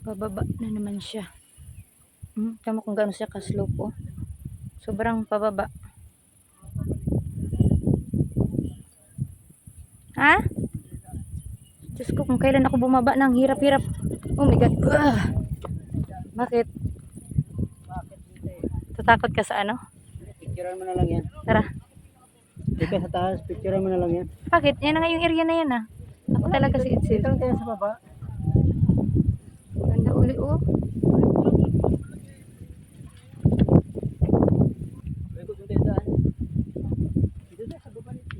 Pababa na naman siya. Tama kung gaano siya ka-slope po. Sobrang pababa. Ha? Diyos ko, kung kailan ako bumaba ng hirap-hirap. Oh my God. Bakit? Tatakot ka sa ano? Picturean mo na lang yan. Tara. Di ka sa taas, picturean mo na lang yan. Bakit? Yan na nga yung area na yan ah. Ako talaga si Itzel. Dito lang tayo sa baba. Ganda uli oh. May kung tayo daan. Dito tayo sa baba nito.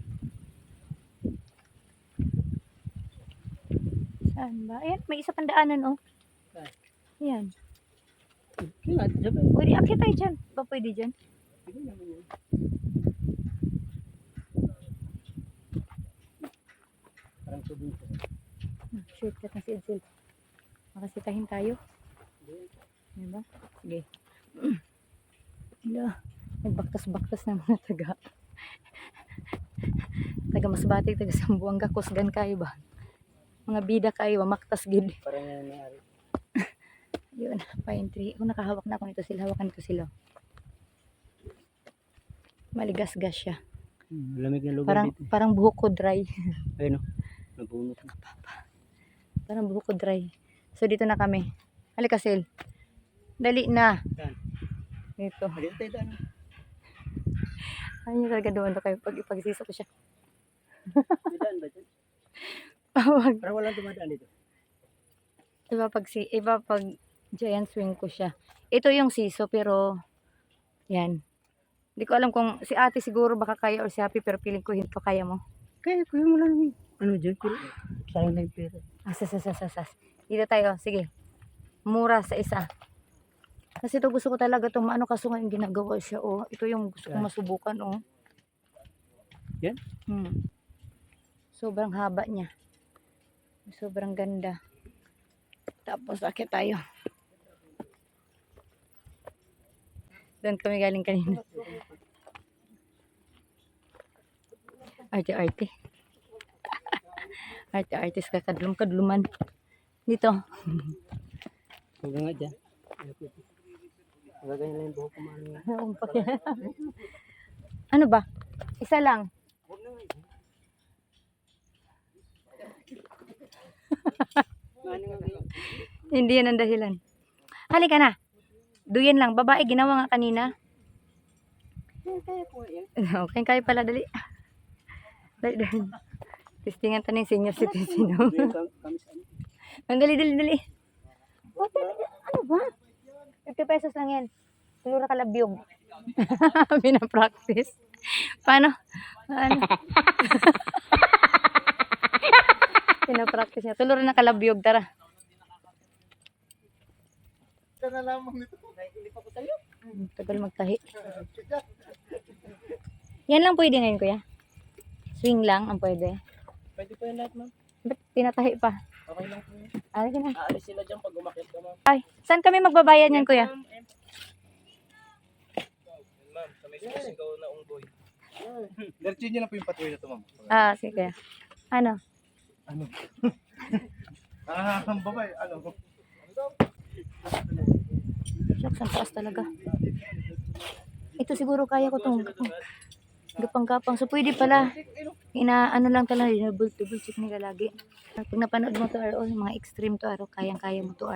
Saan ba? Ayan, may isa pang daanan oh. Ayan. Kaya nga, sabi. Pwede akit tayo dyan. Ba pwede dyan? Sige naman yan. Parang tubig ko. Shortcut na si Itzel. Makasitahin tayo. Diba? Sige. Hala. Nagbaktas-baktas ng mga taga Masbate, taga Sambuanga, kusgan kayo ba? Mga bida kayo, maktas gid. Parang yan nangyari. Yun, pine tree. Kung nakahawak na ako nito sila, hawakan ko sila. Maligas-gas siya. Lamig na lugar dito. Parang buhok ko dry. Ayun o. Nabunot na. Parang buhok ko dry. So dito na kami. Halika Sil. Dali na. Saan? Dito. Dito tayo daan. Ayun yung talaga doon kayo pag ipagsisa ko siya. Daan ba dyan? Wag. Parang walang dumadaan dito. Iba pag giant swing ko siya. Ito yung siso pero yan. Hindi ko alam kung si ate siguro baka kaya or si Happy pero feeling ko hindi ko kaya mo. Kaya ko yung wala naman. Ano dyan? Sayang na yung pera. Sas. Dito tayo. Sige. Mura sa isa. Kasi ito gusto ko talaga itong maano kaso ngayon ginagawa siya. Oh. Ito yung gusto ko masubukan. Oh. Yan? Sobrang haba niya. Sobrang ganda. Tapos akit tayo. Doon kami galing kanina. Arte. Artist ka kadluman. Dito. Huwag nga dyan. Magaganyan lang yung buhok ko maano. Ano ba? Isa lang. Hindi yan ang dahilan. Halika na. Duyan lang. Babae, ginawa nga kanina. Okay, kaya pala. Dali. Dali. Testingan ta ng senior citizen. Ang dali. Ano ba? 50 pesos lang yan. Tulura ka labyog. Pinapractice. Paano? Pinapractice niya. Tulura na kalabyog. Tara. Ka na lamang nito. Hindi pa ko sa'yo. Tagal magtahi. Yan lang pwede ngayon, kuya? Swing lang ang pwede. Pwede po yung lahat, ma'am. Ba't tinatahi pa? Okay lang po yun. Alin na. Aalis sila dyan pag umakit ka, ma'am. Ay, saan kami magbabayad yan, kuya? Ma'am, sa may susigaw na unggoy. Diretso nyo lang po yung patuloy na ito, ma'am. Sige, kuya. Ano? Ang babay, ano? Shucks, ang taas talaga. Ito siguro kaya ko itong gapang-gapang. So, pwede pala. Ano lang talaga, double check nila lagi. Pag napanood mo to, mga extreme to, kayang-kaya mo to,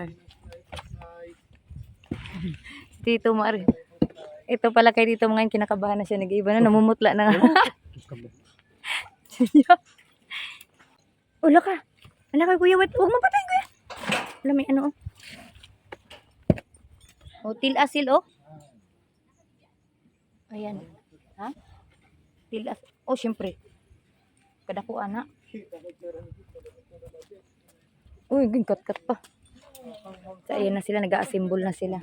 Tito mo, ito pala kay Tito ngayon, kinakabahan na siya. Nag-iba na, namumutla na nga. Ula ka. Anak ko, kuya, huwag mapatay, kuya. Wala, may ano, tilasil, Ayan. Ha? Tilas. Syempre. Kadakuan, ha? Uy, kat pa. So, ayan na sila. Nag-a-assemble na sila.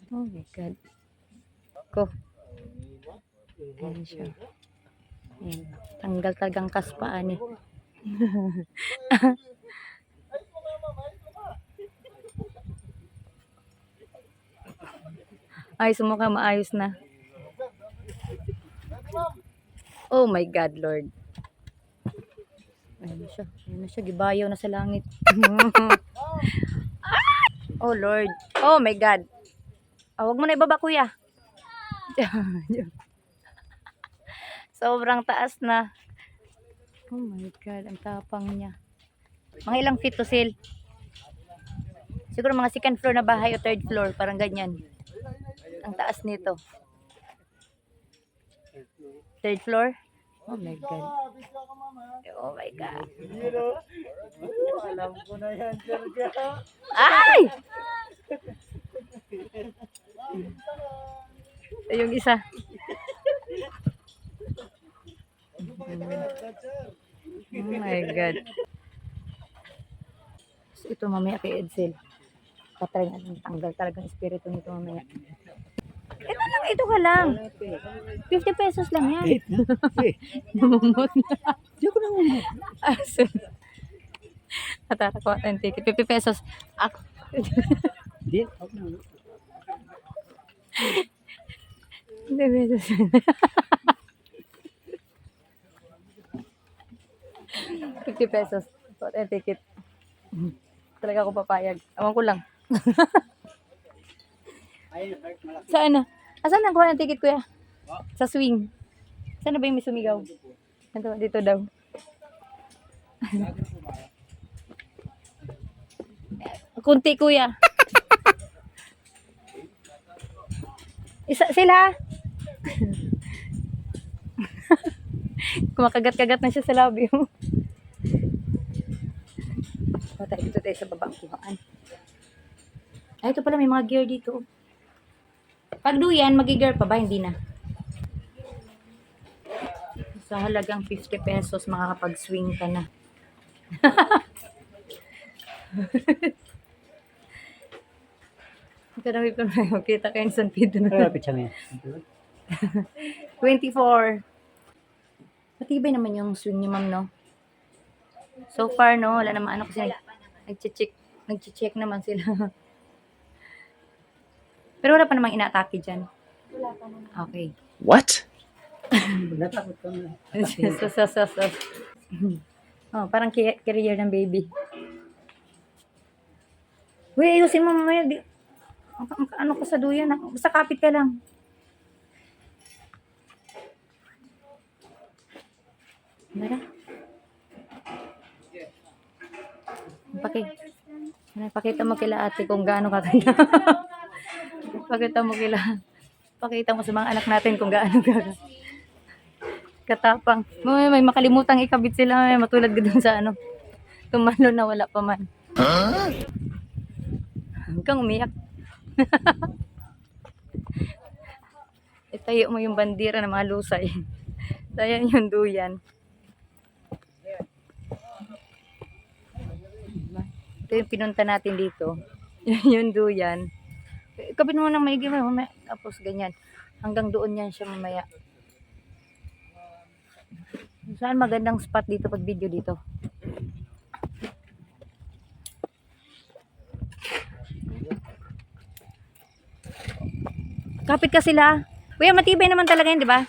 Oh my God. Ko. Ayan siya. Ayan. Tanggal talagang kaspaan eh. Ay, sumukha maayos na. Oh my God, Lord. Ayun na siya. Gibayaw na sa langit. Oh Lord. Oh my God. Oh, wag mo na ibaba, kuya. Sobrang taas na. Oh my God, ang tapang niya. Mga ilang feet to, Sil? Siguro mga second floor na bahay o third floor, parang ganyan. Ang taas nito. Third floor? Oh my God. Oh my God. Alam ko na yan, Sergio. Ay! Ito yung isa. Oh my God. So, ito mamaya kay Edsel. Patry natin tanggal talagang espiritu nito mamaya. Ito lang, ito ka lang. 50 pesos lang yan. Namumot na. Di ko na muna. Matara ko ang ticket. 50 pesos. Ako. Di, ako na. 50 pesos. 50 pesos. Suot ang ticket. Talaga ako papayag. Awan ko lang. Saan na? Asan na kuha ng ticket, kuya? Sa swing. Saan na ba yung may sumigaw? Dito daw. Kunti, kuya. Isa sila. Kumakagat-kagat na siya sa labi. Tayo dito tayo sa baba kuhaan. Ay, ito pala may mga gear dito. Pag duyan, magi-gear pa ba? Hindi na. Sa halagang 50 pesos, makakapag-swing ka na. Ito na may panayo. Kita kayo sa Pedro. Malapit siya ngayon. 24. Matibay naman yung swing niyo, ma'am, no? So far, no? Wala naman ano kasi nag-check naman sila. Pero wala pa namang inaatake dyan. Wala pa naman. Okay. What? Natakot ka na. Oh, parang career ng baby. Uy, ayusin mo mamaya. Ano ka sa duyan? Basta kapit ka lang. Mara. Pakita mo kila ate kung gaano kaganda. Pakita mo sa mga anak natin kung gaano kaganda. Katapang. May makalimutang ikabit sila. May matulad ka dun sa ano. Tumalo na wala pa man. Hanggang umiyak. Itayo mo yung bandira ng mga lusay. Ayan yung duyan. Ito yung pinunta natin dito. Yung duyan. Kabit mo nang maigi mo. Tapos ganyan. Hanggang doon yan siya mamaya. Saan magandang spot dito pag video dito? Kapit ka sila. Kuya, matibay naman talaga yun, di ba?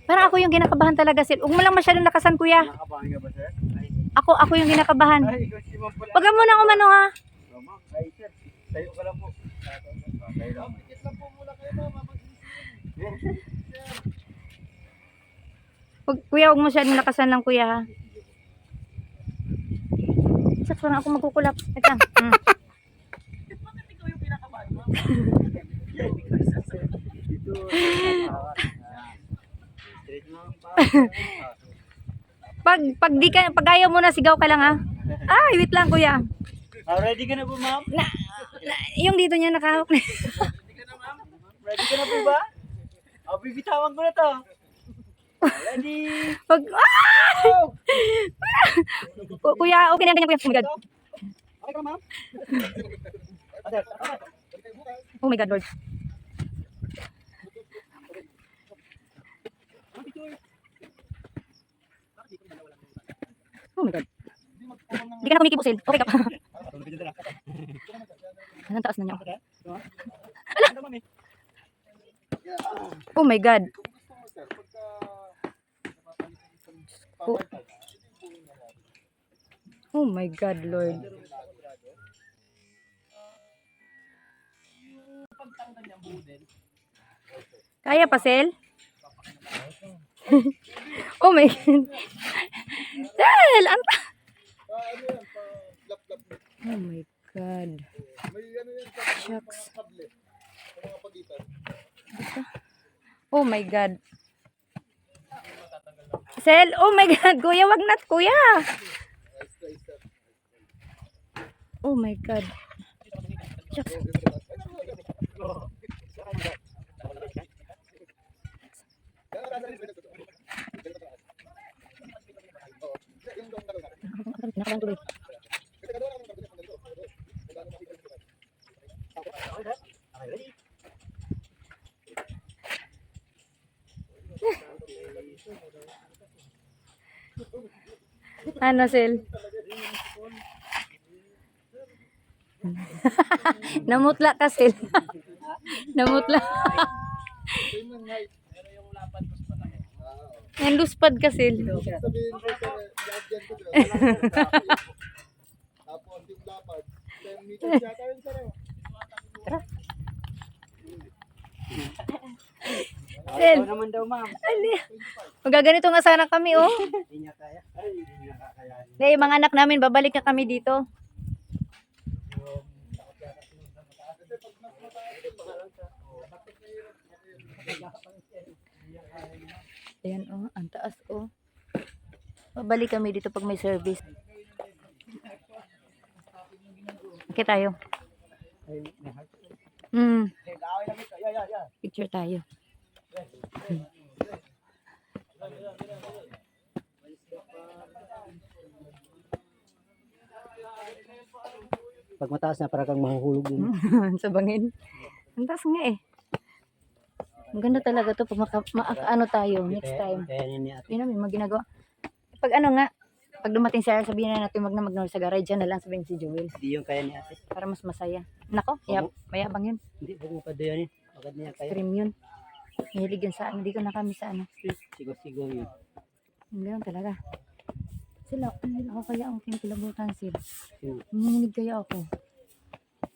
Parang ako yung ginakabahan talaga, sir. Huwag mo lang masyadong lakasan, kuya. Nakabahan ka ba, sir? Ay, Ako yung ginakabahan. ikaw si Ma'am pala. Huwag ka muna umano, ha? Ma'am, ay, sir. Tayo ka lang po. Tayo lang. Pikit lang po muna kayo, ma'am. Kuya, huwag mo masyadong lakasan lang, kuya, ha? Sakto na ako magkukulap. Ito lang. Bakit ikaw yung pinakabahan, ma'am? Dito. Straight lang pa. Pag ayaw mo na, sigaw ka lang, ha? Ay, wait lang, kuya. Ready ka na po, ma'am? Yung dito niya nakahawak na. Ready ka na, ma'am? Ready ka na po ba? Bibitawan ko na to. Ready? Kuya, okay na yan, kuya. Oh my God. Okay ka, ma'am? Oh my God, Lord. Oh my God. Hindi ka na kumikibusil. Okay ka pa. Anong taas na niya? Oh my God. Oh. Oh my God, Lord. Kaya pa, Sel? Oh my God. Sel! Oh my God. Shucks. Oh my God. Sel, oh my God. Kuya, wag na, kuya. Oh my God. Shucks. Nakakang tuloy. Ano, Sel? Namutla ka, Sel. Namutla. Nanluspad ka, Sel. Sabihin ko sa lagyan ko doon. Tapos yung lapad, 10 meters yata yun sir. Sel, naman daw, ma'am. magaganito nga sana kami, oh. Hindi niya kaya. Ay, hindi niya kakayanin. Dahil mga anak namin, babalik na kami dito. Ayan, oh, ang taas, oh. Babalik kami dito pag may service. Okay tayo. Picture tayo. Pag mataas na, para kang mahuhulog din. Sa bangin. Ang taas nga eh. Ang ganda talaga to pag ano tayo next time. Kaya niya ate. Yun namin maginagawa. Pag ano nga, pag dumating siya, sabihin na natin wag na mag sa garage, dyan na lang sabihin si Joel. Hindi yung kaya ni ate. Para mas masaya. Nako, mayabang yun. Hindi, huwag mo pa doon yun. Agad niya kaya. Stream yun. Mahilig yun sa ano. Hindi ko na kami sa ano. Sigo-sigo yun. Ganoon talaga. Sila, ako kaya ang kinikilabutan sila. Sino? Nanginig kaya ako.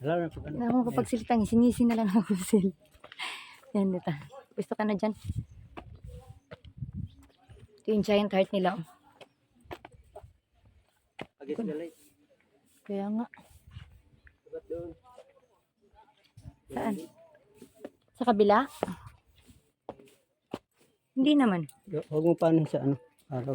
Alam na pag ano. Na ako kapag silitang, sinisi na lang ako sila. Yan, dito. Gusto ka na dyan. Ito yung giant heart nila. Oh. Pag-escalate. Kaya nga. Agad doon. Saan? Sa kabila? Hindi naman. Huwag mo paano sa ano. Araw.